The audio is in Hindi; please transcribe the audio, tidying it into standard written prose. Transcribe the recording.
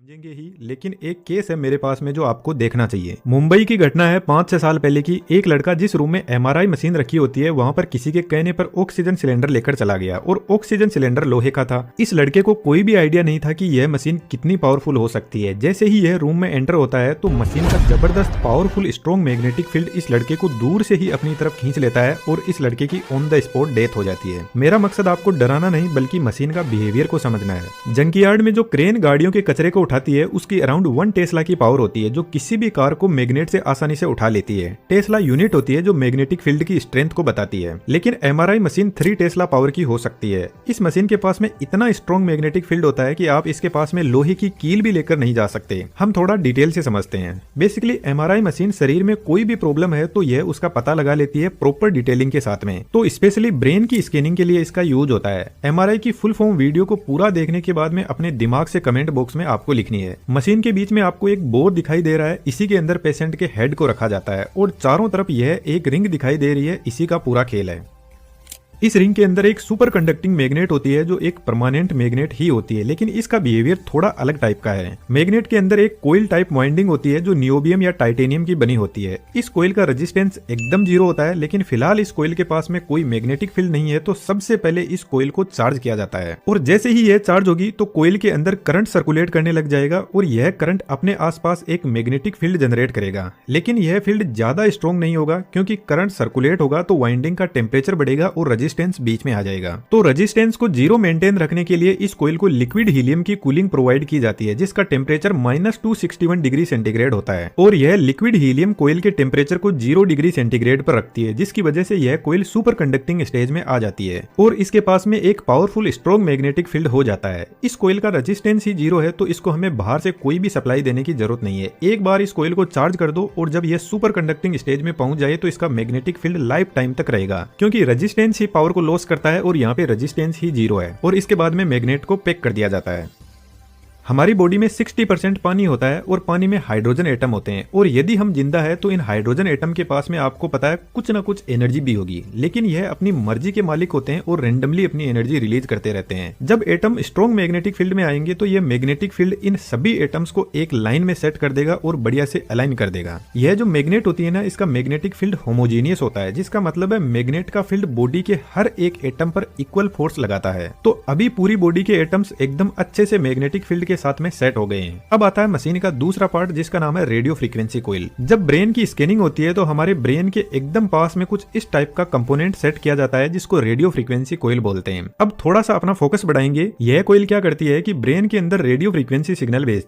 समझेंगे ही, लेकिन एक केस है मेरे पास में जो आपको देखना चाहिए। मुंबई की घटना है 5-6 साल पहले की। एक लड़का जिस रूम में एमआरआई मशीन रखी होती है वहां पर किसी के कहने पर ऑक्सीजन सिलेंडर लेकर चला गया और ऑक्सीजन सिलेंडर लोहे का था। इस लड़के को कोई भी आइडिया नहीं था कि यह मशीन कितनी पावरफुल हो सकती है। जैसे ही यह रूम में एंटर होता है तो मशीन का जबरदस्त पावरफुल स्ट्रॉन्ग मैग्नेटिक फील्ड इस लड़के को दूर से ही अपनी तरफ खींच लेता है और इस लड़के की ऑन द स्पॉट डेथ हो जाती है। मेरा मकसद आपको डराना नहीं बल्कि मशीन का बिहेवियर को समझना है। जंकयार्ड में जो क्रेन गाड़ियों के कचरे को उठाती है उसकी अराउंड 1 टेस्ला की पावर होती है जो किसी भी कार को मैग्नेट से आसानी से उठा लेती है। टेस्ला यूनिट होती है जो मैग्नेटिक फील्ड की स्ट्रेंथ को बताती है, लेकिन एमआरआई मशीन 3 टेस्ला पावर की हो सकती है। इस मशीन के पास में इतना स्ट्रॉन्ग मैग्नेटिक फील्ड होता है कि आप इसके पास में लोहे की कील भी लेकर नहीं जा सकते। हम थोड़ा डिटेल से समझते हैं। बेसिकली एमआरआई मशीन शरीर में कोई भी प्रॉब्लम है तो यह उसका पता लगा लेती है प्रॉपर डिटेलिंग के साथ में। तो स्पेशली ब्रेन की स्कैनिंग के लिए इसका यूज होता है। एमआरआई की फुल फॉर्म वीडियो को पूरा देखने के बाद में अपने दिमाग से कमेंट बॉक्स में आपको लिखनी है। मशीन के बीच में आपको एक बोर दिखाई दे रहा है, इसी के अंदर पेशेंट के हेड को रखा जाता है और चारों तरफ यह एक रिंग दिखाई दे रही है। इसी का पूरा खेल है। इस रिंग के अंदर एक सुपर कंडक्टिंग मैग्नेट होती है जो एक परमानेंट मैग्नेट ही होती है, लेकिन इसका बिहेवियर थोड़ा अलग टाइप का है। मैग्नेट के अंदर एक कोइल टाइप वाइंडिंग होती है जो नियोबियम या टाइटेनियम की बनी होती है। इस कोइल का रेजिस्टेंस एकदम 0 होता है, लेकिन फिलहाल इस कोइल के पास में कोई मैग्नेटिक फील्ड नहीं है तो सबसे पहले इस कोइल को चार्ज किया जाता है और जैसे ही यह चार्ज होगी तो कोइल के अंदर करंट सर्कुलेट करने लग जाएगा और यह करंट अपने आसपास एक मैग्नेटिक फील्ड जनरेट करेगा। लेकिन यह फील्ड ज्यादा स्ट्रॉन्ग नहीं होगा क्योंकि करंट सर्कुलेट होगा तो वाइंडिंग का टेम्परेचर बढ़ेगा और रेजिस्टेंस बीच में आ जाएगा। तो रेजिस्टेंस को 0 मेंटेन रखने के लिए इस कोइल को लिक्विड हीलियम की कूलिंग प्रोवाइड की जाती है जिसका टेम्परेचर -261 डिग्री सेंटीग्रेड होता है और यह लिक्विड हीलियम कोइल के टेम्परेचर को 0 डिग्री सेंटीग्रेड पर रखती है, जिसकी वजह से यह कोइल सुपर कंडक्टिंग स्टेज में आ जाती है और इसके पास में एक पावरफुल स्ट्रॉन्ग मैग्नेटिक फील्ड हो जाता है। इस कोइल का रेजिस्टेंस ही 0 है तो इसको हमें बाहर से कोई भी सप्लाई देने की जरूरत नहीं है। एक बार इस कोइल को चार्ज कर दो और जब यह सुपर कंडक्टिंग स्टेज में पहुंच जाए तो इसका मैग्नेटिक फील्ड लाइफ टाइम तक रहेगा क्योंकि रेजिस्टेंस ही पावर को लॉस करता है और यहाँ पे रेजिस्टेंस ही 0 है और इसके बाद में मैग्नेट को पैक कर दिया जाता है। हमारी बॉडी में 60% पानी होता है और पानी में हाइड्रोजन एटम होते हैं और यदि हम जिंदा है तो इन हाइड्रोजन एटम के पास में आपको पता है कुछ ना कुछ एनर्जी भी होगी, लेकिन यह अपनी मर्जी के मालिक होते हैं और रेंडमली अपनी एनर्जी रिलीज करते रहते हैं। जब एटम स्ट्रॉन्ग मैग्नेटिक फील्ड में आएंगे तो यह मैग्नेटिक फील्ड इन सभी एटम्स को एक लाइन में सेट कर देगा और बढ़िया से अलाइन कर देगा। यह जो मैग्नेट होती है ना, इसका मैग्नेटिक फील्ड होमोजीनियस होता है, जिसका मतलब है मैग्नेट का फील्ड बॉडी के हर एक एटम पर इक्वल फोर्स लगाता है। तो अभी पूरी बॉडी के एटम्स एकदम अच्छे से मैग्नेटिक फील्ड के साथ में सेट हो गए हैं। अब आता है मशीन का दूसरा पार्ट जिसका नाम है रेडियो फ्रीक्वेंसी कोइल। जब ब्रेन की स्कैनिंग होती है तो हमारे ब्रेन के एकदम पास में कुछ इस टाइप का कंपोनेंट सेट किया जाता है जिसको रेडियो फ्रीक्वेंसी कोइल बोलते हैं। अब थोड़ा सा अपना फोकस बढ़ाएंगे। यह कोइल क्या करती है कि ब्रेन के अंदर रेडियो फ्रीक्वेंसी सिग्नल भेजती